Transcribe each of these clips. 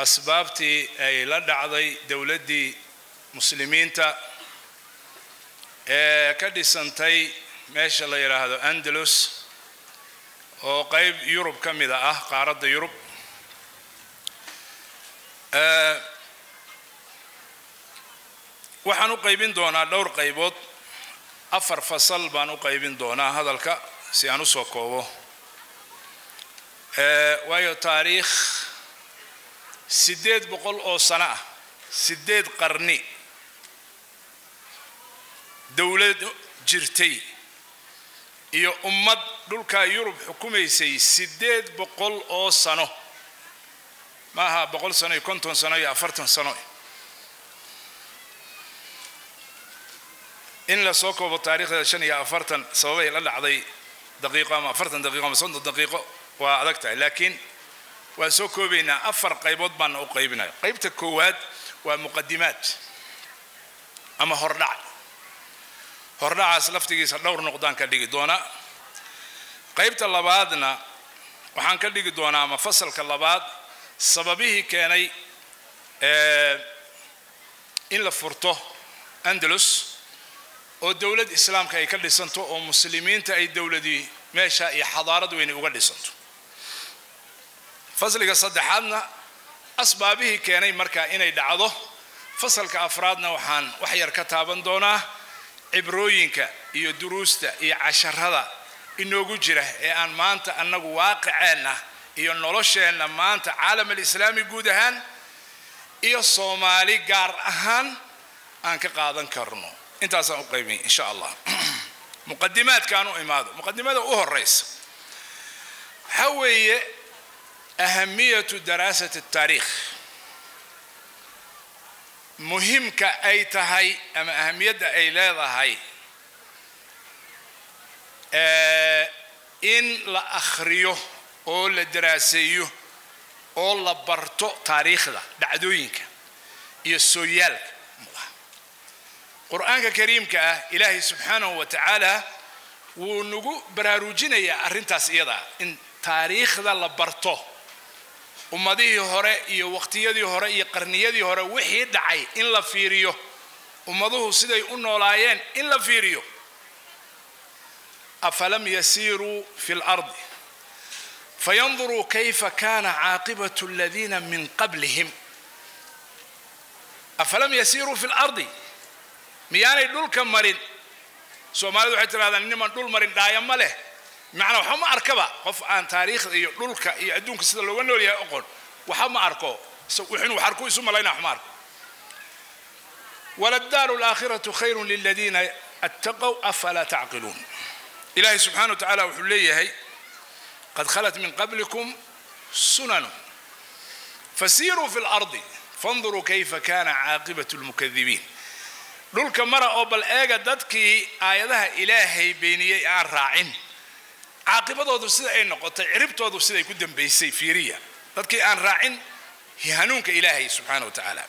أسبابتي أي لدعضي دولتي مسلمين تا كدي سنتي ماشي الله يراه أندلس وقيب يوروب كم إذا قارد يوروب وحنو قيبين دونا دور قيبوت أفر فصل بانو قيبين دونا هذا الك سيانو سوكوو ويو تاريخ سديد بقول أو سنة سديد قرني دولة جرتي iyo ummad dhulka Yurub xukumaysay 8 boqol oo sano maaha 100 sano iyo 50 sano iyo 40 sano in la soo koobo taariikhda 45 sababay la dhacday daqiiqo ama 40 daqiiqo ama 60 daqiiqo waa adagtahay laakiin waa soo koobayna afar qaybood baan u qaybinay qaybta koowaad waa muqaddimaat ama hordhac hordhacaas laftigiisa dhowr noqdaan ka dhigi doona qaybta labaadna waxaan ka dhigi doonaa ama fasalka labaad sababihii keenay in la furto Andalus oo dawlad islaamka ay ka dhisanto oo muslimiinta ay dawladii meesha iyo xadaarad weyn uga dhisanto fasliga saddexaadna asbaabihii keenay marka inay dhacdo fasalka afraadna waxaan wax yar ka taaban doonaa cibrooyinka iyo duruusta iyo casharada inoogu jira ee aan maanta annagu waaqiceenna iyo nolosheena maanta caalam islaami guud ahaan iyo Soomaali gaar ahaan aan ka qaadan karno intaas aan u qaybin insha Allah muqaddimaad kaanu imaado muqaddimada u horeysa hawiye ahamiyatu darasat at-tarikh muhiimka ay tahay ama ahamiyada ay leedahay in la akhriyo oo la daraaseeyo oo la barto taariikhda dhacdooyinka iyo sooyaalka quraanka kariimka ah ilaahi subhanahu wa ta'ala wuu nagu baraarujinaya arintaas iyada in taariikhda la barto ummadii hore iyo waqtiyadii hore iyo qarniyadii hore wixii dhacay in la fiiriyo ummaduhu siday u noolaayeen in la fiiriyo afalam yasiru fil ardi fayanzuru kayfa kana aaqibatu alladhina min qablihim afalam yasiru fil ardi miyaanay dhulka marin Soomaalidu waxay tirahdaan niman dhul marin dhaaya ma leh macna waxa ma arkaba qof aan taariikhda iyo dhulka iyo adduunka sida looga nool yahay aqoon waxa ma arko wuxuu wax arko isu malayna xmaar wala ad-daru al-akhiratu khayrun lil ladina attaqaw afala ta'qilun ilahi subhanahu wa ta'ala wuxuu leeyahay qad khalat min qablikum sunan fasiru fil ardi fanzuru kayfa kana 'aqibatu al-mukaththibin dhulka mara oo bal eega dadkii aayadaha ilaahay beeniyay aan raacin caaqibadoodu sida ay noqotay ciribtoodu sida ay ku dambeysay fiiriya dadkii aan raacin hanuunka ilaahay subhanahu wa ta'ala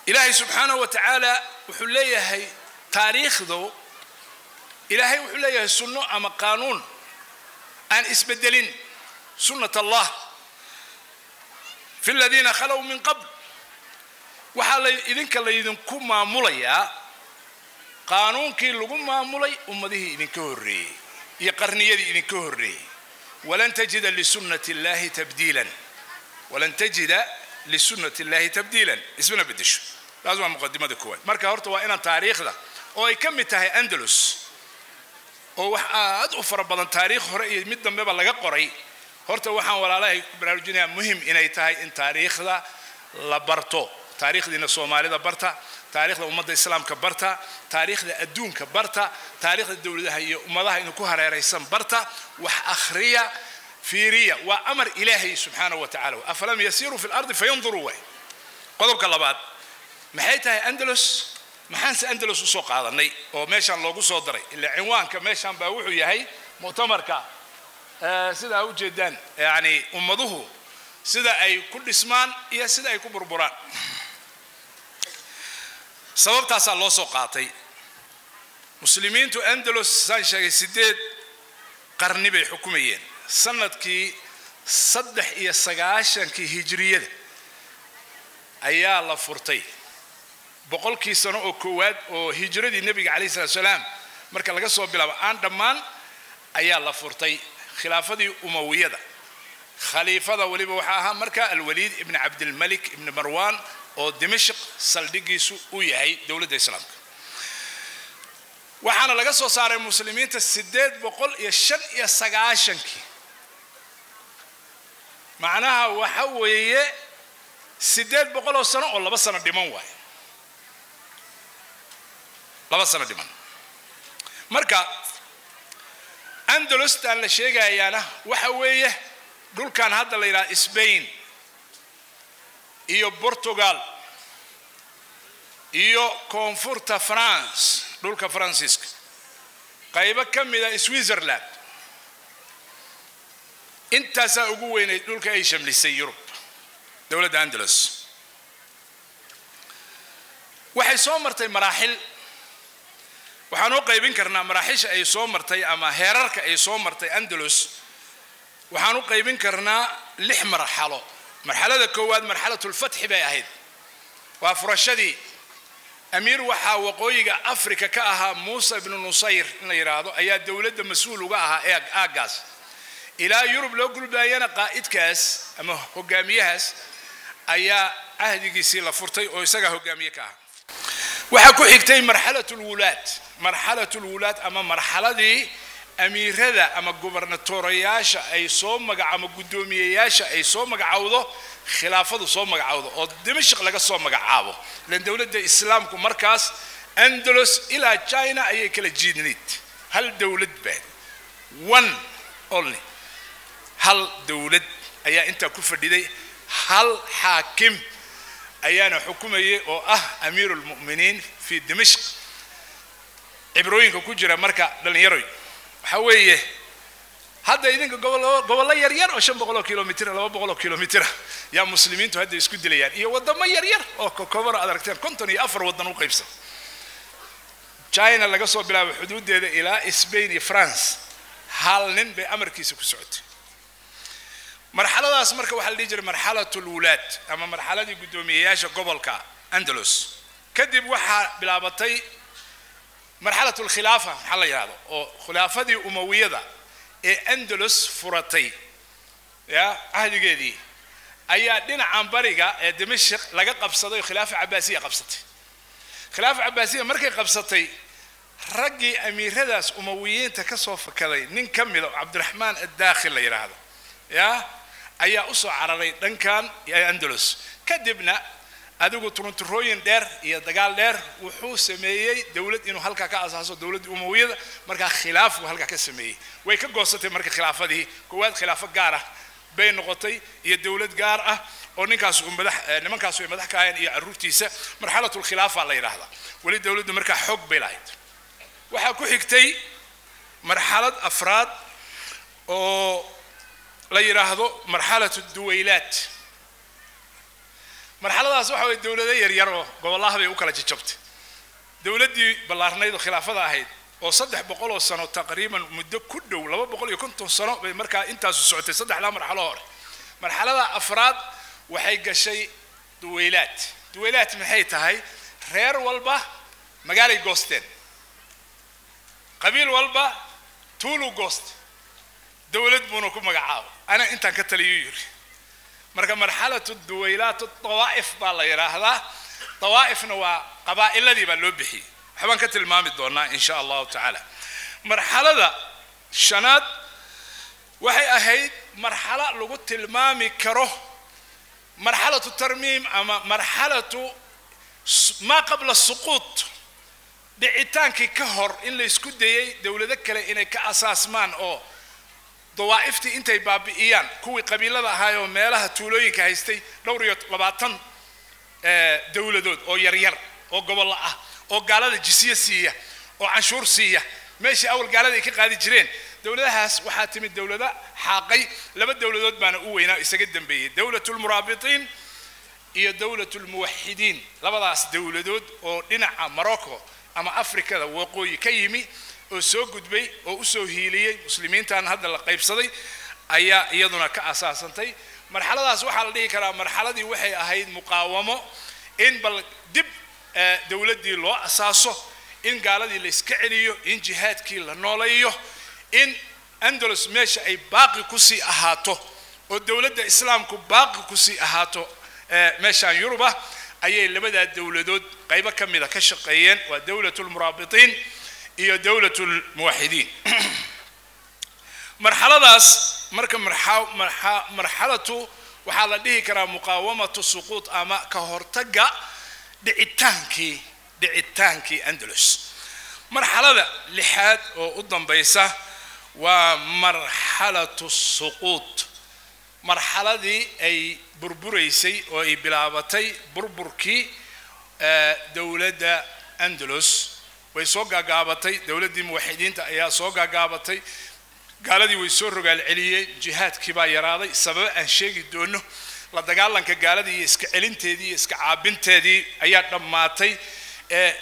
ilaahay subhanahu wa ta'ala wuxuu leeyahay taariikhdu ilaahay wuxuu leeyahay sunno ama qaanuun aan isbedelin sunnat allah fi alladhina khalaw min qabl waxa la idinka la idinku maamulaya qaanuunkii lagu maamulay ummadihii idinka horeeyay iyo qarniyadii idinka horeeyay walan tajida li sunnati llahi tabdilan walan tajida li sunnati llahi tabdilan ismana bedesho laazim muqaddimada koowaad marka horta waa inaan taariikhda oo ay kamid tahay Andalus oo wax aad u fara badan taariikh hore iyo mid dambe ba laga qoray horta waxaan walaalahay baraarujinaya muhiim inay tahay in taariikhda la barto taariikhdina Soomaalida barta taariikhda ummadda islaamka barta taariikhda adduunka barta taariikhda dawladaha iyo ummadaha inuu ku hareeraysan barta wax akhriya fiiriya wa amar ilaahi subhanahu wa ta'ala afalam yasiru fil ardi fayanzuru wa qodobka labaad maxay tahay Andalus maxaan si Andalus u soo qaadanay oo meeshan loogu soo daray ila cinwaanka meeshan baa wuxuu yahay mu'tamarka sida u jeedaan yani ummaduhu sida ay ku dhismaan iyo sida ay ku burburaan sababtaas loo soo qaatay muslimiintu Andalus san sheegay 8 qarni bay xukumayeen sanadkii صدح إيا سقاشن كي هجرية أيا الله فرتي بقول كي سنة أو كواد أو هجرة النبي عليه الصلاة والسلام مركا لقى صوب بلا أن دمان أيا الله فرتي خلافة دي أموية ده خليفة ولي بوحاها مركا الوليد ابن عبد الملك ابن مروان أو دمشق سلدقيسو وياهي دولة الإسلام وحنا لقى صار المسلمين تسدد بقول يشن يسقاشنكي معناها وحوية سدد بقول سنة ولا بس سنة دمان واحد لا بس سنة دمان مركا أندلس تان لشيء جايانا وحوية دول كان هذا اللي يرى إسبين إيو برتغال إيو كونفورتا فرانس دول كفرانسيسك قايبة كم إذا سويسرلاند انت سأقوين دول كأي شمل يوروب دولة أندلس waxay soo martay maraaxil waxaan oo qaybin karnaa maraaxisha ay soo martay ama heerarka ay soo martay Andalus waxaan u qaybin karnaa 6 marxalo marxalada koowaad marxalatul fath bay ahayd waa furashadii أمير وحا وقويga أفريقيا كأها موسى بن نصير إن يرادو أيا دولة مسؤول وجاها أجاز إلى يوروب لو قلنا يانا قائد كاس أما هجاميهاس أيا عهد جسيل فرتي أو يسقى هجاميه كها وحكوا حكتي مرحلة الولاة أما مرحلة دي أمير هذا أما جوبرناتورياش أي صوم مع أما قدومياش أي صوم مع عوضه خلافة صوم مع عوضه أو دمشق لقى صوم مع عوضه لأن دولة الإسلام كمركز أندلس إلى تشاينا أي كلا جينيت هل دولة بعد one only هل دولة أي أنت كفر دي هل حاكم أيانا حكومة أو أمير المؤمنين في دمشق عبروين كوجرا مركا دلنيروي حويه هذا يدين قبل يرير أو 500 كيلومتر 200 كيلومتر يا مسلمين تهدي يسكت دليان إيه ودم يرير أو كوبر أدركتين كنتني أفر ودن وقيبسة تشاينا اللي قصوا بلا حدود إلى إسبانيا فرنسا حالن بأمريكا سكسعود مرحلة أسمرك وحل يجري مرحلة الولاة أما مرحلة دي قدومياش قبل كا أندلس كذب وحى بلا بطي مرحلة الخلافة حلا هذا أو خلافة دي أموية ده أندلس فرتي يا عهد جديد أي دين عن بريقة دمشق لقى قبصتي خلافة عباسية قبصتي خلافة عباسية مركي قبصتي رجي أمير هذا أمويين تكسوف كذي نكمل عبد الرحمن الداخل اللي هذا يا أي أسوأ عربي دن كان يا أندلس كذبنا أدوق ترونتروين دير يا دجال دير وحوس سمية دولة إنه هلكا كأساس دولة أموية مركا خلاف وهلكا كسمية ويك قصة مركا خلافة دي قوات خلافة جارة بين نقطي هي دولة جارة ونكاسو مدح نمكاسو مدح كائن هي الروتيسة مرحلة الخلافة على هذا ولي دولة مركا حق بلايد وحكوا حكتي مرحلة أفراد أو لا يراهدو مرحلة الدويلات مرحلة أصبحوا الدولة دي يريروا قبل الله بيوكل جبت دولة دي بالارنيد وخلافة هاي وصدح بقوله السنة تقريبا مدة كل دولة بقول يكون سنة بمركا أنت سعودي صدح لا مرحلة أفراد وحيق شيء دويلات من حيث هاي رير والبا مقالي جوستين قبيل والبا تولو جوست دولة بونوكو مقعاو أنا أنت كتليير مركا مرحلة الدويلات الطوائف بالله يراهلا طوائفنا وقبائل الذي بلوبحي حبان كتل مامي دورنا إن شاء الله تعالى مرحلة شناد وحي أهيد مرحلة لغت المامي كره مرحلة الترميم أما مرحلة ما قبل السقوط دعيتانكي كهر إن ليسكود دي دولة ذكرة إنه كأساس مان أو ضوائفتي انتي بابئيان كوي قبيلة هايو ميلها تولوين كهيستي دوريو لباتن دولة دود او يرير او قبل او قالة جسية سية او عنشور سية ماشي اول قالة كي قادي جرين دولة هاس وحاتم الدولة دا حاقي لبا دولة دود بانا اوينا اساقدن بيه دولة المرابطين هي دولة الموحدين لبا داس دولة دود او دينا مروكو اما افريكا وقوي كيمي oo soo gudbay oo u soo hiiliyay muslimiintan hadda la qaybsaday ayaa iyaduna ka asaasantay marxaladaas waxa la dhihi karaa marxaladii waxay ahayd muqaawamo in bal dib dawladii loo asaaso in gaaladii la iska celiyo in jihaadkii la nooleeyo in Andalus meesha ay baaqi ku sii ahaato oo dawladda islaamku baaqi ku sii ahaato meeshaan Yuruba ayay labada dawladood qayb ka mid ah ka shaqeeyeen waa dawlatul muraabitiin iyo dawlatul muwahhidiin marxaladaas marka marxalatu waxa la dhihi karaa muqaawamatu suquut ama ka hortaga dhicitaankii Andalus marxalada lixaad oo u dambaysa waa marxalatu suquut marxaladii ay burburaysay oo ay bilaabatay burburkii dawladda Andalus way soo gaagaabatay dawladdii muwahhidiinta ayaa soo gaagaabatay gaaladii way soo rogaal celiyay jihaadkii baa yaraaday sabab aan sheegi doono la dagaalanka gaaladii iska celinteedii iska caabinteedii ayaa dhamaatay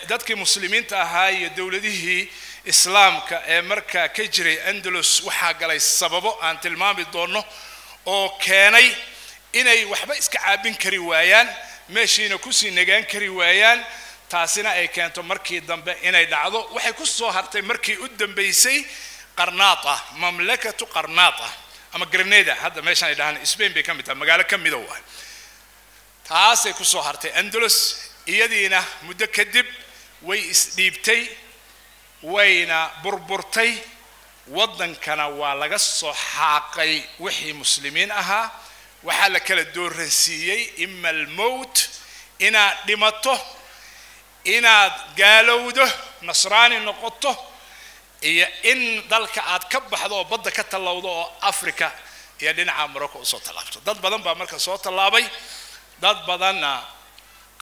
dadkii muslimiinta ahaa iyo dawladihii islaamka ee markaa ka jiray Andalus waxa galay sababo aan tilmaami doono oo keenay inay waxba iska caabin kari waayaan meeshiina ku sii nagaan kari waayaan taasina ay keento markii dambe inay dhacdo waxay ku soo hartay markii u dambeysay Qarnaata mamlakatu Qarnaata ama Grenada hadda meeshan ay dhahan Spain bay ka mid tahay magaalo ka mid ah taasay ku soo hartay Andalus iyadiina muddo kadib way isdhiibtay wayna burburtay wadankana waa laga soo xaaqay wixii muslimiin ahaa waxa la kala dooransiiyay imma al-maut ina dhimato inaad gaalowdo nasraani noqoto iyo in dalka aad ka baxdo oo badda ka talawdo oo Afrika iyo dhinaca Morocco u soo talaabto dad badan baa marka soo talaabay dad badanna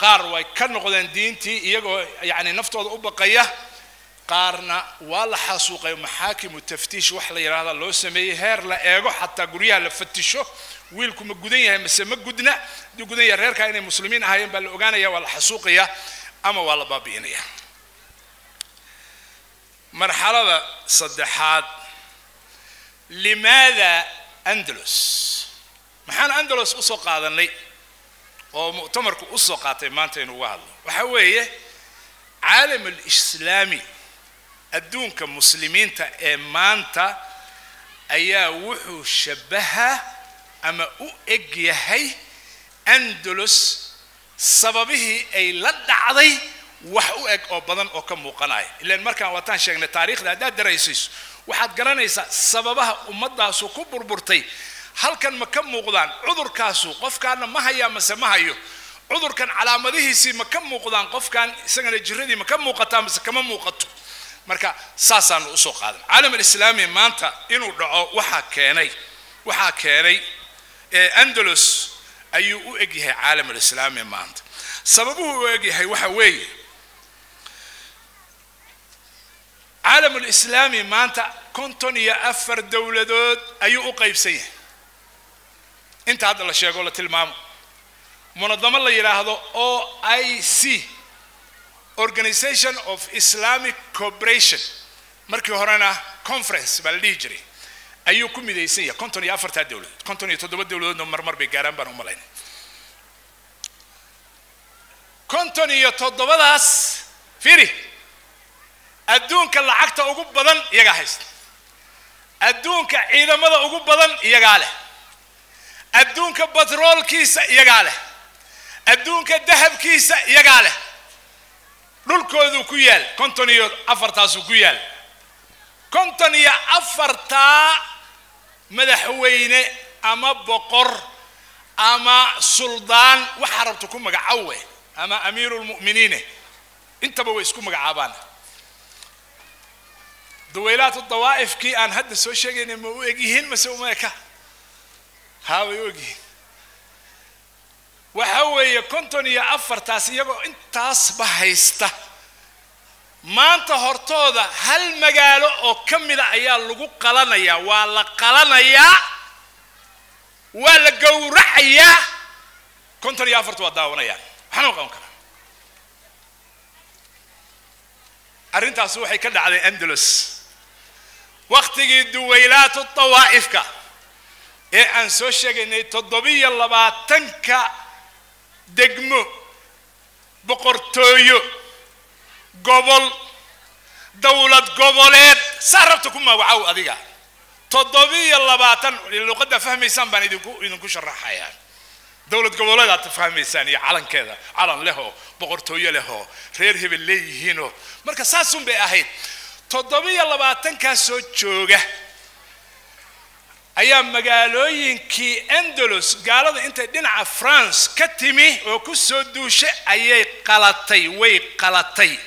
qaar way ka noqdeen diintii iyagoo yaani naftooda u baqaya qaarna waa la xasuuqay maxaakimu taftiish wax la yiraahdo loo sameeyay heer la eego xataa guryaha la fatisho wiilku ma gudan yahay mise ma gudna duu gudan yahay reerka inay muslimiin ahaayeen baa la ogaanaya waa la xasuuqaya ama waa la baabiinaya marxalada saddexaad limaada Andalus maxaan Andalus u soo qaadanay oo mu'tamarku u soo qaatay maanta inuu wahdo waxa weeye caalam al-islaami adduunka muslimiinta ee maanta ayaa wuxuu shabaha ama u eg yahay Andalus sababihii ay la dhacday wax u eg oo badan oo ka muuqanay ilaan markaan wataan sheegnay taariikhda aad daraysiis waxaad garanaysaa sababaha ummadaas ku burburtay halkan ma ka muuqdaan cudurkaasu qofkaana ma haya mase ma hayo cudurkan calaamadihiisi ma ka muuqdaan qofkan isagana jiradii ma ka muuqataa mase kama muuqato marka saasaan u soo qaadan caalam islaami maanta inuu dhaco waxa keenay Andalus ayuu u eg yahay caalam islaami maanta sababuhu u eg yahay waxa weeye caalam islaami maanta 54 dawladood ayuu u qaybsan yahay inta hadda la sheego la tilmaamo منظمة اللي يراهدو OIC Organization of Islamic Cooperation مركي هرانا conference بالليجري أيو كم يديسية كنتون يافرت الدولة كنتون يتدوب الدولة نمر بيجارم بانو ملاين كنتون يتدوب داس فيري الدون كلا عقد أوجب بدن يجهز الدون كإذا ماذا أوجب بدن يجعله الدون كبترول كيس يجعله الدون كذهب كيس يجعله رول كودو كيال كنتوني أفرتا سكيال كنتوني أفرتا مدحوينه أما بقر أما سلطان وحربتكم مجعوه أما أمير المؤمنين أنت بويسكم مجعبان دويلات الطوائف كي أن هذا السوشيال إنه موجهين مسومك هاوي يوجي وحوي كنتوني أفرتا سيجو أنت أصبح يسته ما أنت هرتودا هل مجاله أو كمل عيال لجو قلنا يا ولا قلنا يا ولا جورع يا كنت يا فرت وداونا يا حنو قام كلام أرنت أسوحي كذا على أندلس وقت دويلات الطوائف كا أن سوشيغني تضبي اللباتنك دقمو بقرطويو قبل دولة قبلات سربتكم ما وعاو أذيقا تضبي اللباتن اللي قد فهم إنسان بان إذنكو شرحها يعني دولة قبلات تفهم إنسان علن كذا علن له بقرطويو له رير هبل ليه هنا مركز ساسون بأهيد تضبي اللباتنك سوشوغه أيام مقالوين كي أندلس قالوا أنت دينا فرانس كتمي وكسو دوشة أي قلطي وي قلطي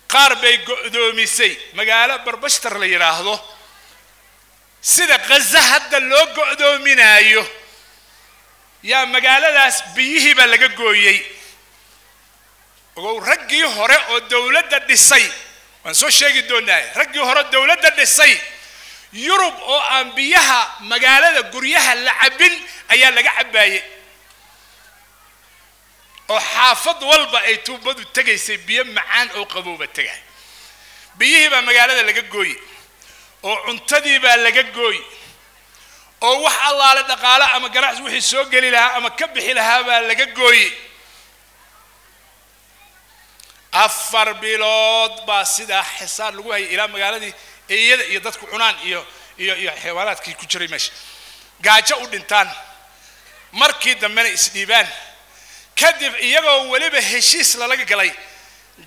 قاربي قدوميسي مقالة بربشتر لي راهضو سيدا غزة هدا لو قدومينايو يا مقالة لاس بيه بلغا قويي ورقي هوري الدولة دي وانسو شاقي دوناي رقي هوري الدولة دي يوروب أو أنبيها مقالة قريها اللعبين أيا لقى عباية أو حافظ والبا أي توبدو تجيسي بيم معان أو قبوبة تجي بيه با مقالة لقى قوي أو عنتدي با لقى قوي أو وح الله لدقالة أما قرعز وحي سوقلي لها أما كبحي لها با لقى قوي أفر بلاد باسدا حصار لقوهي إلى مقالة دي إيه يدتك عنان إيه حيوانات كي كجري مش قاعدة ودنتان مركي دمنا إسديبان كذب إيجا ولي بهشيس للاقي قلي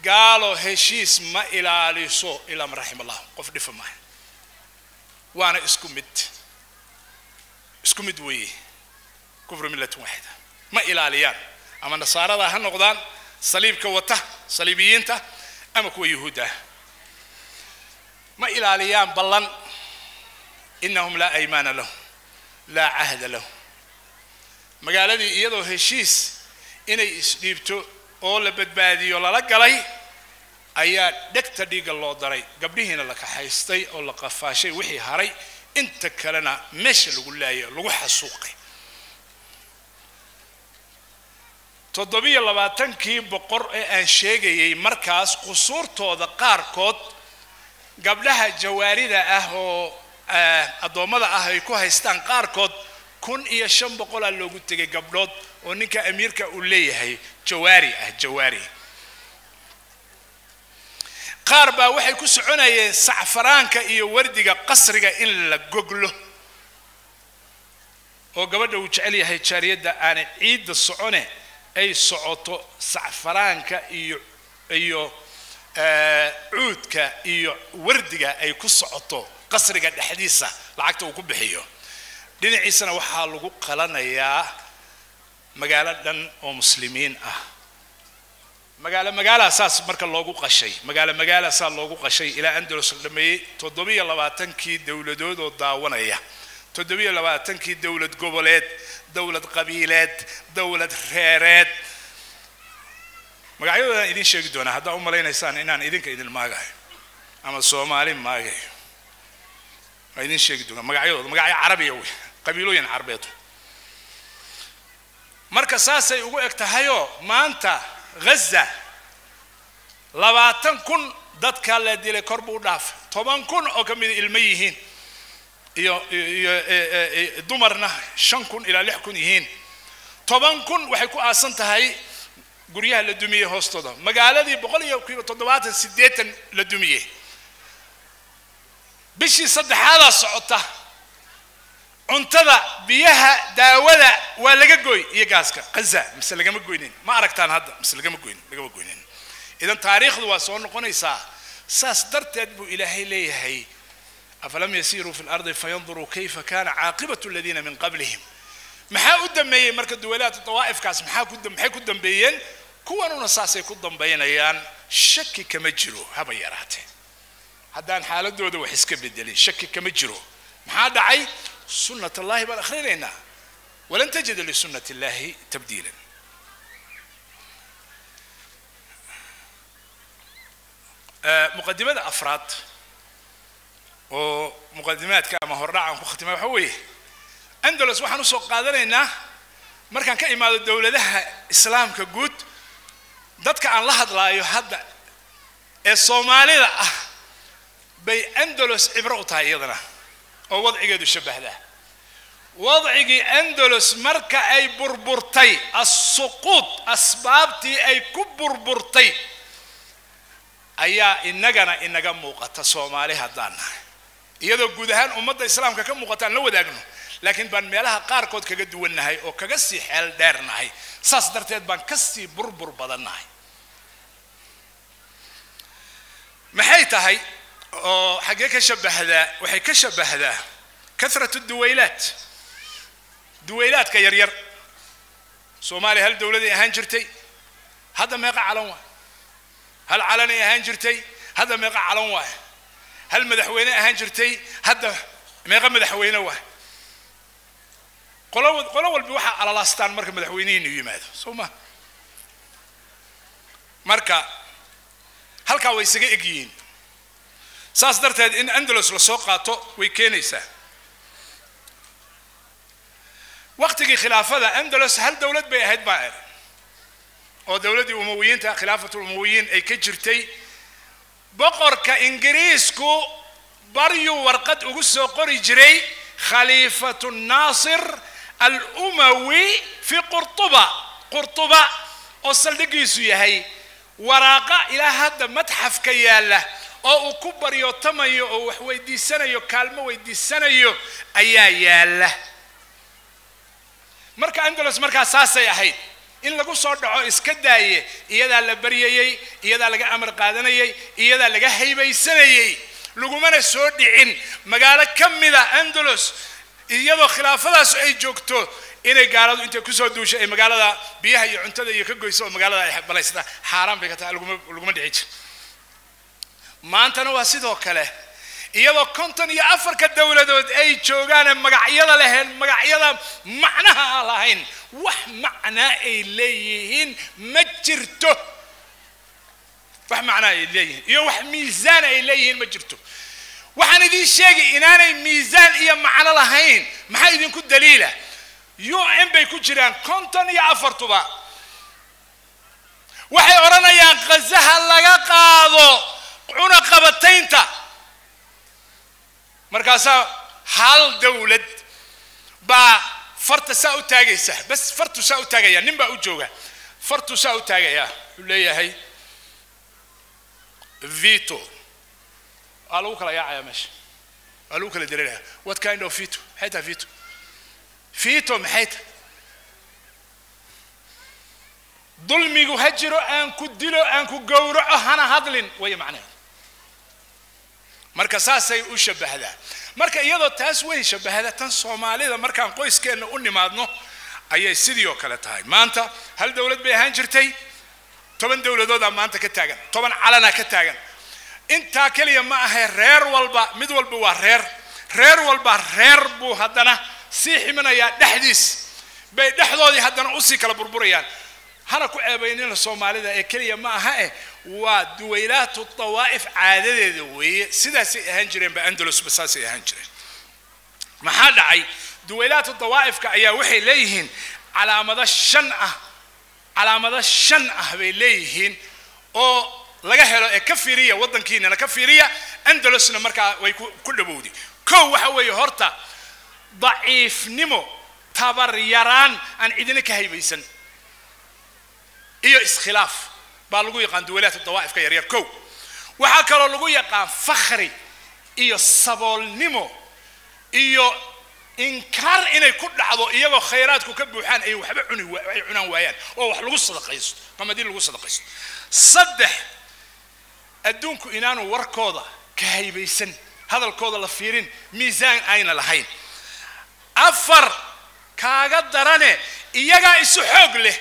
قالوا هشيس ما إلى ليسو إلى مرحم الله قف دفع معه وأنا اسكمد وي كفر ملة واحدة ما إلى ليان أما النصارى ذا هالنقدان صليب كوته صليبيين تا أما كو يهودا ما إلى ليان بلن إنهم لا أيمان له لا عهد له مقالة دي يدو هشيس إني إسديبتو أولا بدبادي ولا لقلي أيا دكتا ديق الله داري قبلهنا لك حيستي أولا قفاشي وحي هاري انت كلنا مش لقول لها لقوح سوقي تضبي اللباتنكي بقرء أنشيغي مركز قصور تودا قاركود قبلها جواريدا أهو أدومدا أهو يكو هايستان قاركود كن إيا شنبقولا لوغو تيجي قبلود ونكا أميركا أوليه هاي جواري قاربا وحي كسعونا سعفرانكا إيا وردقا قصرقا إن لقوغلو وقبدا وجعلي هاي جاريدا أنا عيد الصعونة أي صعوتو سعفرانكا إيو عودكا إيو وردقا أي كسعوتو قصرقا الحديثة لعقتو وكبحيو دين عيسانا وحا لغو قلنا يا مقالة دن ومسلمين مقالة أساس مركا لوغو قشي مقالة أساس لوغو قشي إلى أندلس لمي تضبية لباتنكي دولة دودو داوانا يا تضبية لباتنكي دولة قبلات دولة قبيلات دولة خيرات مقالة إذن شيء دونا هذا أم لين إنسان إنان إذن كإذن ماغاي أما الصومالي ماغاي إذن شيء دونا مقالة عربية قبيلوين عربيتو مركز ساسي ugu egtahayo maanta غزة labaatan kun dadka la dilay korbu dhaaf 10 kun oo kamid ilmayihiin iyo dumarna 5 kun ila 6 kun yihiin 10 kun waxay ku aasan tahay guryaha la dumiyay hoostooda magaaladii 178 la dumiyay bishii saddexaad socota cuntada biyaha daawada waa laga gooy iyo gaaska qaza mise laga ma gooynin ma aragtaan hadda mise laga ma gooynin idan taariikhdu waa soo noqonaysaa saas darteed buu ilaahay leeyahay afalam yasiru fil ardi fayanzuru kayfa kana aaqibatu alladhina min qablihim maxaa u dambeeyay marka dawladaha tawaa'ifkaas maxay ku dambeeyeen kuwanuna saasay ku dambeynayaan shaki kama jiro haba yaraatee haddaan xaaladooda wax iska bedelin shaki kama jiro maxaa dhacay سنة الله بالآخرين ولن تجد لسنة الله تبديلا مقدمات أفراد ومقدمات كما هو الرعا وختمة وحوي أندلس وحنو سوق قادرين مركان كإمام الدولة لها إسلام كجود ضدك عن لحظ لا يهدى الصومالي لا بي أندلس عبرة أيضا oo wadcigeedu shabahda wadcigii Andalus marka ay burburtay as-suqut asbaabtii ay ku burburtay ayaa inaga muuqata Soomaali haddaan iyadoo guud ahaan ummadda islaamka ka muuqataan la wadaagno laakiin baan meelaha qaar kood kaga duwanahay oo kaga sii xeel dheernahay saas darteed baan ka sii burbur badannahay maxay tahay oo xagee ka shabahdaa waxay ka shabahdaa kasratu duwaylaadka yaryar Soomaali hal dawladii ahaan jirtay hadda meeqa calan waa hal calan ay ahaan jirtay hadda meeqa calan waa hal madaxweyne ahaan jirtay hadda meeqa madaxweyne waa qolo walba waxa alaastaan marka madaxweynihiinu yimaado Soomaa marka halka way isaga egyiin saas darteed in Andalus la soo qaato way keenaysaa waqtigii khilaafada Andalus hal dawlad bay ahayd baa oo dawladii Umayyiinta khilaafatul Umayyiin ay ka jirtay boqorka Ingiriisku baryu warqad ugu soo qori jiray Khalifatu Nasir al-Umawi fi Qurtuba oo saldhigiisu yahay waraaqa ila hadda madxafka yaala oo uu ku baryo tamayo oo wax weydiisanayo kaalmo weydiisanayo ayaa yaala marka Andalus marka saasay ahayd in lagu soo dhaco iska daaye iyada la bariyay iyada laga amar qaadanayay iyada laga haybaysanayay lagumana soo dhicin magaalo kamida Andalus iyadoo khilaafadaas ay joogto inay gaaladu inta ku soo duushay ay magaalada biyaha iyo cuntada iyo ka goyso magaalada ay balaysta xaraan bay ka tahay laguma dhicin maantana waa sidoo kale iyadoo 54 dawladood ay joogaan magacyada leheen magacyada macnaha lahayn wax macna ay leeyihiin ma jirto wax macna ay leeyihiin iyo wax miisaan ay leeyihiin ma jirto waxaan idin sheegay inaanay miisaan iyo macno lahayn maxay idin ku daliila UN bay ku jiraan 54 waxay oranayaan qazaha laga qaado cuna qabataynta markaasa hal dawlad ba farta saa u taagaysa bas fartu saa u taagaya nin ba u jooga fartu saa u taagaya leeyahay veto alu kala yaacaya meesha alu kala direeyaa what kind of veto hayta veto maxayta dulmigu hajiro aan ku dilo aan ku gowraco hana hadlin way macnaheedu marka saasay u shabahdaa marka iyadoo taas way shabahada tan Soomaalida markaan qoyskeena u nimaadno ayay sidoo kale tahay maanta hal dawlad bay ahaan jirtay 10 dawladood maanta ka taagan 10 calana ka taagan inta kaliya ma aha reer walba mid walba waa reer walba reer buu hadana si ximanaya dhaxdiis bay dhaxdoodii hadana u si kala burburayaan hana ku ceebaynina Soomaalida ee kaliya ma aha waa duwaylaatu tawaa'if caadadeeda weeye sidaas ay ahaan jireen ba Andalus basaas ay ahaan jireen maxaa dhacay duwaylaatu tawaa'ifka ayaa waxay leeyihiin calaamada shan ah bay leeyihiin oo laga helo ee ka fiiriya wadankiina ka fiiriya Andalusna marka way ku dhawowdi koow waxa weeye horta daciifnimo tabar yaraan aan idina ka haybaysan iyo iskhilaaf baa lagu yaqaan duwalaadka dawaa'ifka yar yar koow waxa kale lagu yaqaan fakhri iyo saboolnimo iyo inkar inay ku dhacdo iyagoo khayraadku ka buuxaan ay waxba cunaan waayaan oo wax lagu sadaqaysto qamadii lagu sadaqaysto saddex adduunku inaanu warkooda ka haybaysan hadalkooda la fiirin miisaan ayna lahayn afar kaaga darane iyaga isu xoog leh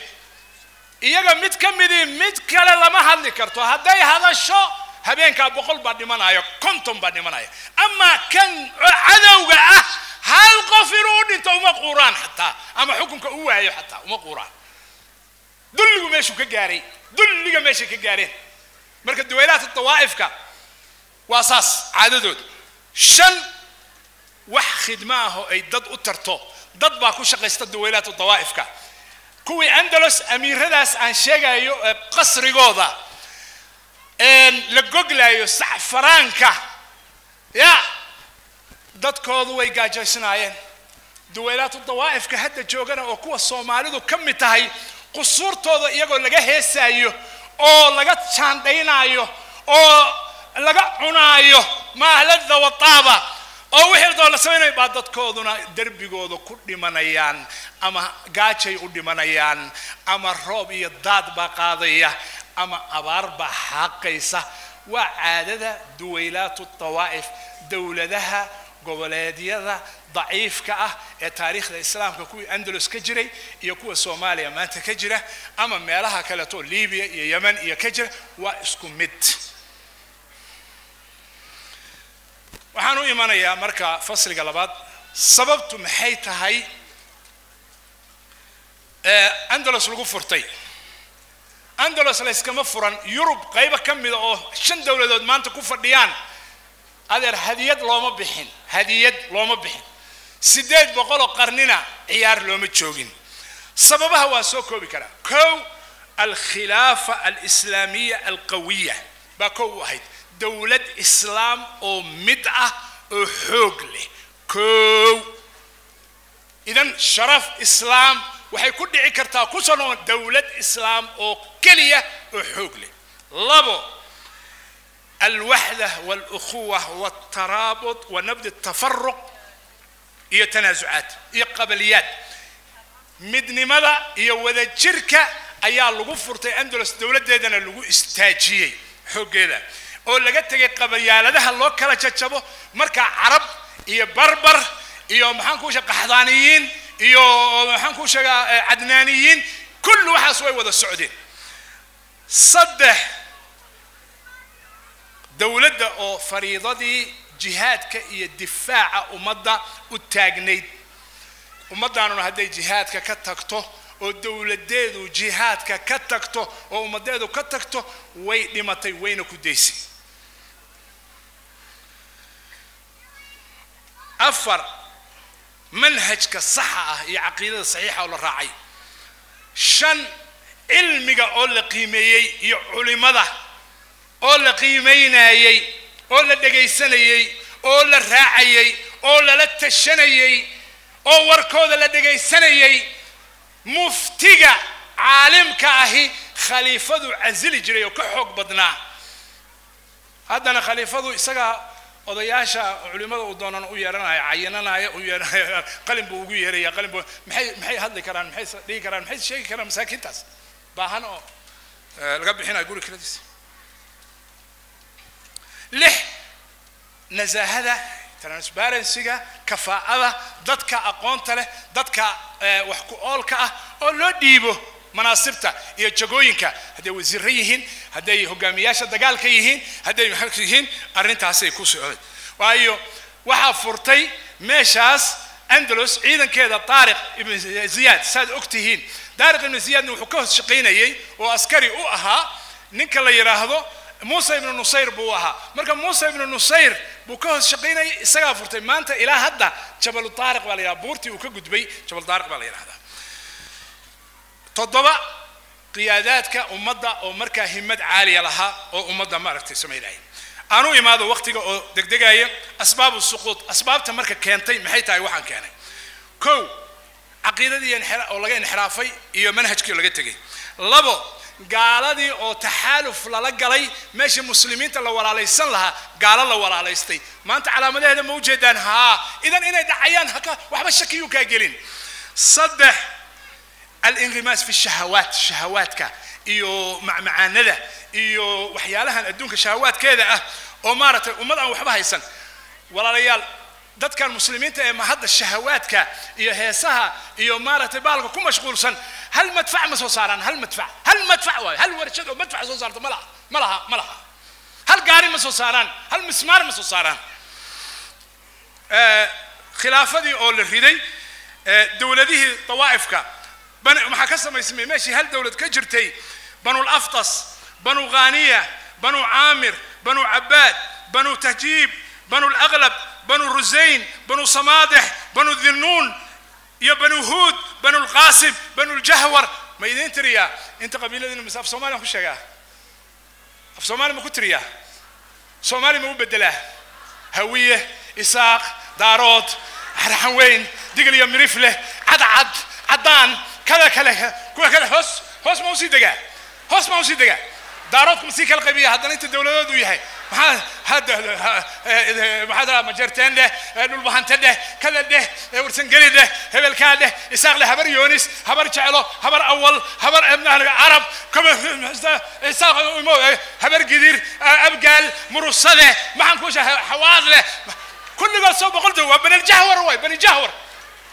iyaga mid kamidi mid kale lama hadli karto haday hadasho habeenka 100 baa dhimanayo 50 baa dhimanayo ama kan cadawga ah hal qof inuu dhinto uma quraan hatta ama xukunka uu waayo hatta uma quraan dulligu meeshu ka gaareen marka duwaylaadka tawaa'ifka waasaas caadadood shan wax khidmaaho ay dad u tarto dad baa ku shaqeysta duwaylaadka tawaa'ifka kuwii Andalus amiiradaas aan sheegayo qasrigooda la goglayo saxfaraanka ya dadkoodu way gaajaysnaayeen duwaylaatu dawaa'ifka hadda joogana oo kuwa Soomaalidu ka mid tahay qusuurtooda iyagoo laga heesaayo oo laga jaandhaynaayo oo laga cunaayo maahlada wataaba oo wixii doola sameynay baa dadkooduna darbigooda ku dhimanayaan ama gaajay u dhimanayaan ama roob iyo daad baa qaadaya ama abaar baa xaqaysa waa caadada duwaylaatu dawaa'if dawladaha goboleedyada ضعيفka ah ee taariikhda islaamka kuwii Andalus ka jiray iyo kuwa Soomaaliya maanta ka jira ama meelaha kale to Liibiya iyo Yemen iyo ka jira waa isku mid waxaan u imanayaa marka fasliga labaad sababtu maxay tahay Andalus lagu furtay Andalus la iskama furan Yurub qayb ka mid oo 5 dawladood maanta ku fadhiyaan adeer hadiyad looma bixin 800 qarnina ciyaar looma joogin sababaha waa soo koobi kara kow al-khilaafa al-islaamiyya al-qawiyya ba kow ahayd dawlad islaam oo mid ah oo xoog leh kow idan sharaf islaam waxay ku dhici kartaa ku soo dawlad islaam oo kaliya oo xoog leh labo الوحدة والأخوة والترابط ونبذ التفرق هي تنازعات هي قبليات مدن ماذا هي وذا شركة أيها لغفرة أندلس دولة ديدنا لغو استاجية حق هذا أو لقيت قبليات هذا الله كلا تشبه مركا عرب هي بربر هي محنكوش قحضانيين هي محنكوش عدنانيين كل واحد سوي وذا السعوديين صدح دولة أو فريضة جهاد كي الدفاع ومضى والتاجنيد ومضى أنه هذا جهاد كتكته والدولة ديدو جهاد كتكته ومضى ديدو كتكته وين لمتى وين كديسي أفر منهج كالصحة هي عقيدة صحيحة ولا راعي شن علمك أول قيمة علماء oo la qiimeynayay oo la dhageysanayay oo la raacayay oo la tashanayay oo warkooda la dhageysanayay muftiga caalimka ahi khaliifadu azili jiray oo ka xoog badnaa hadana khaliifadu isaga odayaasha culimada u doonan u yeeranaya cayananaya u yeeranaya qalin buu ugu yeeraya qalin buu maxay hadli karaan maxay dhigi karaan maxay sheegi karaan masaakintaas baahan oo laga bixinaa guri kiradiisa لح نزاهة ترانسبيرنسي كفاءة ضدك أقونت له ضدك وحكو أولك أو لو ديبو مناصبته يجوينك هذا وزيريهن هذا هجامياش الدجال كيهن هذا محكيهن أرنت عسى كوسعود وأيو وحفرتي مشاس أندلس إذا كذا طارق ابن زياد ساد أكتهين طارق ابن زياد نحكوه شقيني وعسكري أوها نكلا يراهدو موسى بن نصير بوها مركا موسى بن نصير بوكه شقيني isaga furtay maanta ilaa hadda jabal taariq wala yaa buurti uu ka gudbay jabal taariq wala yiraahdaa todoba qiyaadaadka ummadda oo marka himad caaliya laha oo ummadda ma aragtay sameeyay aanu imaado waqtiga oo degdegaya asbaabu suquud asbaabta marka keentay maxay tahay waxaan keenay kow aqeedadii oo laga inxiraafay iyo manhajkii laga tagay labo قالدي أو تحالف للجلي ماشي مسلمين تلا ولا ليسن لها قال لا ولا ليستي ما أنت على مدى هذا موجودا ها إذا إنا دعيان هكا وحب الشكيو كاجلين صدح الانغماس في الشهوات كا إيو مع ندى إيو وحيالها الدون شهوات كذا أمارة ومضى وحبها يسن ولا ريال دت كان مسلمين ما هذا الشهوات كا إيو هيسها إيو مارة بالك كم مشغول سن هل مدفع مسوساران هل مدفع واي هل ورشة مدفع مسوسارت ملها هل قاري مسوساران هل مسمار مسوساران خلافة دي أول الريدي دولة دي طوائفك ما حكسر ما يسمي ماشي هل دولة كجرتي بنو الأفطس بنو غانية بنو عامر بنو عباد بنو تهجيب بنو الأغلب بنو الرزين بنو صمادح بنو الذنون يا بنو هود بنو القاسم بنو الجهور ما يدين تريا انت قبيله دين مساف صومالي خو شيغا في صومالي ما كنت تريا صومالي ما بدلاه هويه اساق دارود حرحوين دقل يا مريفله عد عدان كذا كذا هوس موسي دقا دارود مسيك القبية هذا أنت الدولة دو يهاي هذا مجرتين ده نلبهان تده كذا ده ورسنجري ده هبل كده يساق له هبر يونس هبر شعله هبر أول هبر ابن العرب كم يساق هبر قدير أبقال مرصده ما هنكوش حواضله كل قال صوب قلت هو بني الجهور وين بني جهور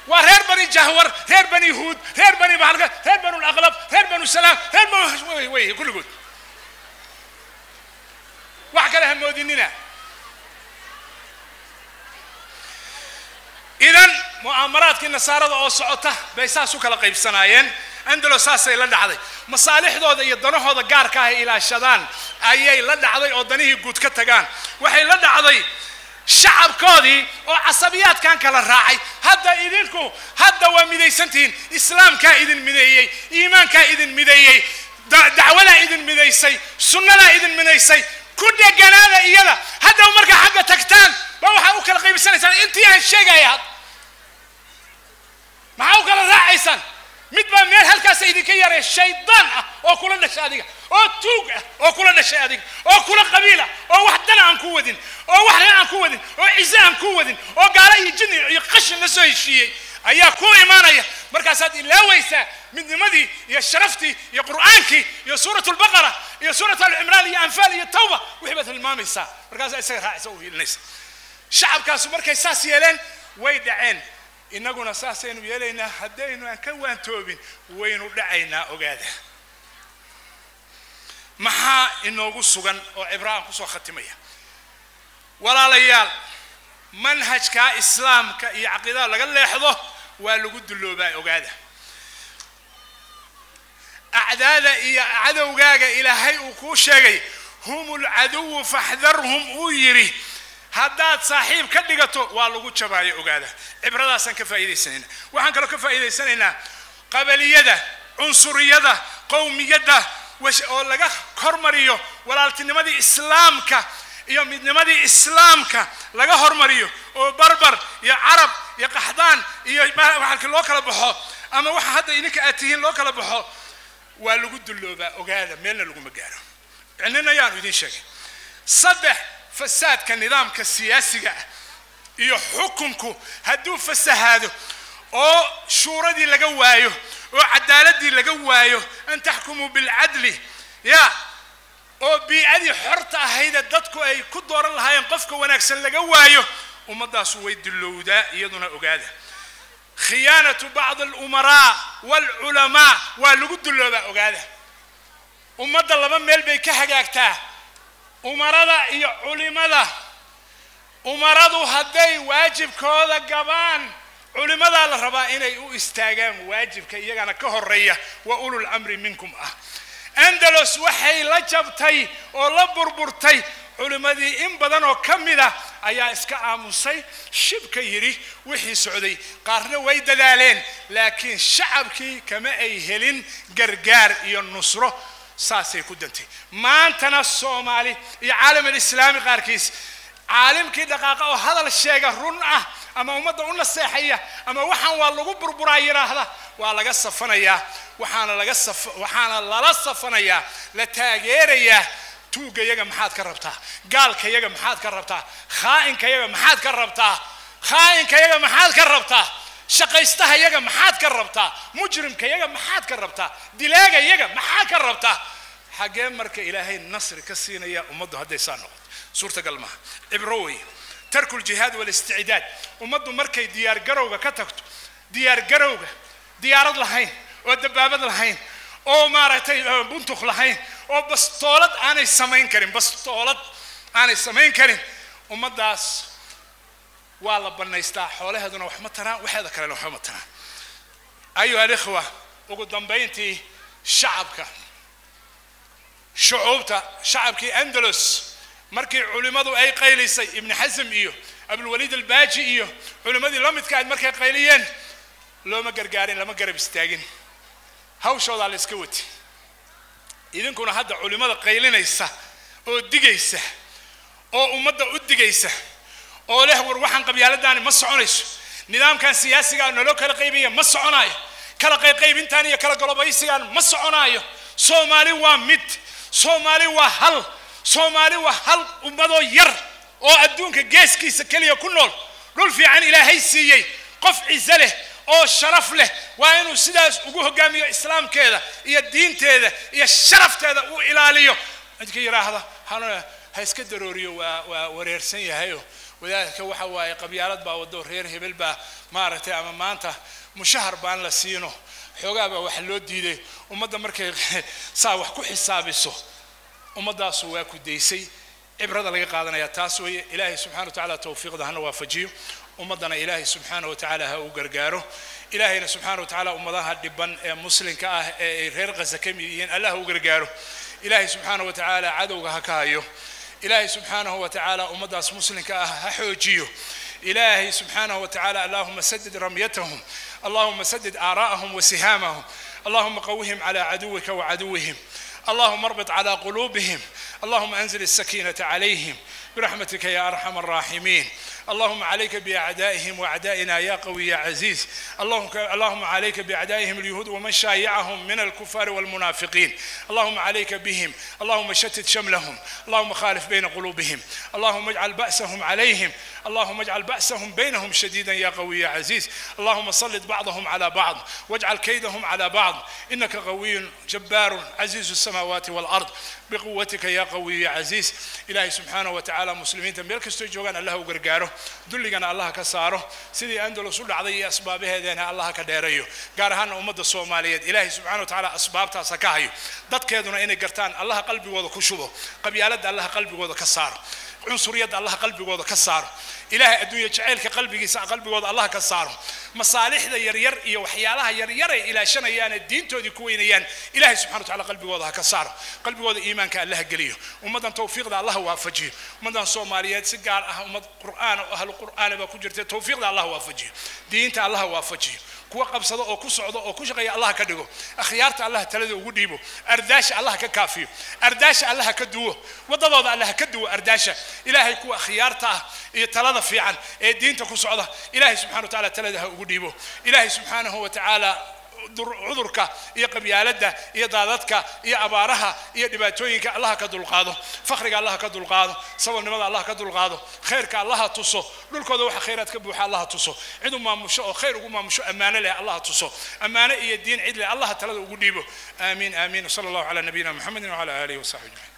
وغير بني جهور غير بني هود غير بني بحلقة غير بني الأغلب غير بني السلام غير بني وي كل قلت وحكى لهم موديننا إذن مؤامرات كنا صارت أو صعوته بيساسو كلا قيب سناين عندلو ساسي لدى عضي مصالح دو دي يدنو هذا قاركاه إلى الشدان أيي لدى عضي أو دنيه قود كتغان وحي لدى عضي شعب كودي أو عصبيات كان كلا راعي هذا إذنكو هذا ومدي سنتين إسلام كايدن مديي إيمان كايدن مديي دعوة إذن مديسي سنة إذن مديسي كل جنازة إياه هذا عمرك حاجة تكتان ما هو حاول كلا قيم سنة أنت يا الشيء يا ما هو كلا راعيسان مثل ما هالك سيدك يا الشيطان أو كل النشادية أو توق أو كل النشادية أو كل قبيلة أو وحدنا عن قوة أو وحدنا عن قوة أو عزاء عن قوة أو قال يجني يقش النسوي الشيء أيها كو إيمانية مركزات لا ويسا من مدي يا شرفتي يا قرآنك يا سورة البقرة يا سورة العمران يا أنفال يا التوبة وحبة المامي سا مركز يسير يسوي الناس شعب كاسو مركز ساس يلين ويدعين إننا نساسين ويلينا هدينا كوان توبين وين دعينا أوجاده محا إنه قصوغن أو عبران قصو ختمية ولا ليال منهج كإسلام كعقيدة لقال يحظه ولقد اللوباء أوجاده أعداد عدو جاجا إلى هاي وكوشجي هم العدو فاحذرهم ويري هداد صاحب كدقته والله شباي أوجاده عبرة سن كفاية سنين وحن كلو كفاية سنين قبلية عنصرية قومية وش أقول كرمريو ولا التنمدي إسلامك يوم النمدي إسلامك لقى هرمريو وبربر يا عرب يا قحطان يا واحد لو كلا بحو أما واحد هذا إنك أتيهن لو كلا بحو ولقد اللوباء وقاعدة ميلنا لقوا مجارة عندنا يانو يدين شيء صدح فساد كنظام كسياسي يحكمكم هدو فساد أو شورى دي لجوايو وعدالة دي لجوايو أن تحكموا بالعدل يا أو بأدي حرطة هيدا دتكو أي كدور الله ينقفكوا ونكسل لجوايو ومضى سويد اللودا يدنا أقاده خيانة بعض الأمراء والعلماء ولقد اللودا أقاده ومضى لما ميل بيكهجاكتا أمراء يا علماء أمراء هدي واجب كذا جبان علماء الربائن يستاجم واجب كي يجانا كهرية وأولو الأمر منكم أندلس وحي لجبتي ولا بربرتي علماء إن بدنوا كمدا أيا إسكا آموسي شبك يري وحي سعودي قارن ويد دالين لكن شعبكي كما أيهلين قرقار ينصره ساسي كدنتي ما أنتنا الصومالي يا عالم الإسلامي قاركيس عالم كي دقاقة وهذا الشيء رنعه أما ومدعونا السياحية أما وحن والله بربرايرة هذا والله قصة فنيا وحنا لا صفنيا لتاجيريا توجا يجا محاد كربتها قال كي يجا محاد كربتها خائن كي يجا محاد كربتها خائن كي يجا محاد كربتها شقيستها يجا محاد كربتها مجرم كي يجا محاد كربتها دلاجة يجا محاد كربتها حاجة مرك إلهي النصر كسينا يا أمضوا هذا يسانو سورة قلمها إبروي ترك الجهاد والاستعداد ومضوا مركي ديار جروجا كتكت ديار جروجا ديار الهين والدبابة الهين أو مارتي بنتخ الهين أو بس طولت أنا السمين كريم بس طولت أنا السمين كريم ومداس والله بنا يستاح حوله هذا وحمتنا وهذا كله وحمتنا أيها الإخوة وقدام بينتي شعبك شعوبته شعبك أندلس مركي علماء أي قيليسي ابن حزم إيوه أبو الوليد الباجي إيوه علماء لم يتكاد مركي قيليين لو ما قرقارين لما قرب استاجين هاوشوا على الاسكوت إذن كنا هذا علماء قيلين يسا أو دقيسة أو أمدا أدقيسة oo leh war waxaan qabyaaladani ma soconayso nidaamkan siyaasiga nolo kala qaybiya ma soconayo kala qaybintan iyo kala golobaysigan ma soconayo Soomaali waa mid Soomaali waa hal ummado yar oo adduunka geeskiisa kaliya ku nool dhul fiican Ilaahay siiyay qof ciise leh oo sharaf leh waa inuu sidaas ugu hogaamiyo islaamkeeda iyo diinteeda iyo sharafteeda uu ilaaliyo inta yiraahdo ha iska darooriyo waa wareersan yahay wadaadka waxa waaye qabyaalad baa wado reer hebel baa maaragtay ama maanta mushahar baan la siino xogaaba wax loo diiday ummadda markay saa wax ku xisaabiso ummadaas waa ku deysay ibrada laga qaadanaya taas weeye ilaahay subhanahu wa ta'ala tawfiiqda hana waafajiyo ummadana ilaahay subhanahu wa ta'ala ha u gargaaro ilaahayna subhanahu wa ta'ala ummadaha dhiban ee muslimka ah ee reer Gaza kamiyeen Allah u gargaaro ilaahay subhanahu wa ta'ala cadowga ha ka hayo إلهي سبحانه وتعالى أمداس مسلم كأحوجيو إلهي سبحانه وتعالى اللهم سدد رميتهم اللهم سدد آراءهم وسهامهم اللهم قوهم على عدوك وعدوهم اللهم اربط على قلوبهم اللهم أنزل السكينة عليهم برحمتك يا أرحم الراحمين اللهم عليك بأعدائهم وأعدائنا يا قوي يا عزيز اللهم عليك بأعدائهم اليهود ومن شايعهم من الكفار والمنافقين اللهم عليك بهم اللهم شتت شملهم اللهم خالف بين قلوبهم اللهم اجعل بأسهم عليهم اللهم اجعل بأسهم بينهم شديدا يا قوي يا عزيز اللهم سلط بعضهم على بعض واجعل كيدهم على بعض إنك قوي جبار عزيز السماوات والأرض بقوتك يا قوي يا عزيز إلهي سبحانه وتعالى مسلمين تنبيلك استجوغان الله وقرقاره دلقنا الله كساره سيدي أندلس العضي أسبابها دينا الله كديريو قارهان أمد الصومالية إلهي سبحانه وتعالى أسباب تاسكاهيو داد كيدنا إني قرتان الله قلبي وضا كشبه قبيالد الله قلبي وضا كساره عنصرية الله قلبي وضا كساره إلهي الدنيا جعلك قلبي وضع الله كساره مصالح ذا يرير إيا وحيالها يرير إلى شنيان الدين تودي كوينيان إلهي سبحانه وتعالى قلبي وضع كساره قلبي وضع إيمانك الله قليه ومدن توفيق ذا الله وافجيه ومدن صوماليات سجار ومدن قرآن وأهل القرآن بكجرت توفيق ذا الله وافجيه دينت الله وافجيه كوا قبصة أو كسعة أو كشقي الله كدجو أخيارت الله تلذ وجديبه أرداش الله ككافي أرداش الله كدوه وضبط الله كدوه أرداش إلهي كوا خيارته يتلذ في عن الدين تكسعة إلهي سبحانه وتعالى تلذه وجديبه إلهي سبحانه وتعالى عذرك يا قبيالته يا ضادتك يا أبارها يا دباتوينك الله كدل قاضه فخرك الله كدل قاضه سوى النمط الله كدل قاضه خيرك الله تصو دول كذا وح خيراتك بوح الله تصو عندما مشوا خير وما مشوا أمانة له الله تصو أمانة يا الدين عدل الله تعالى وجديبه آمين آمين صلى الله على نبينا محمد وعلى آله وصحبه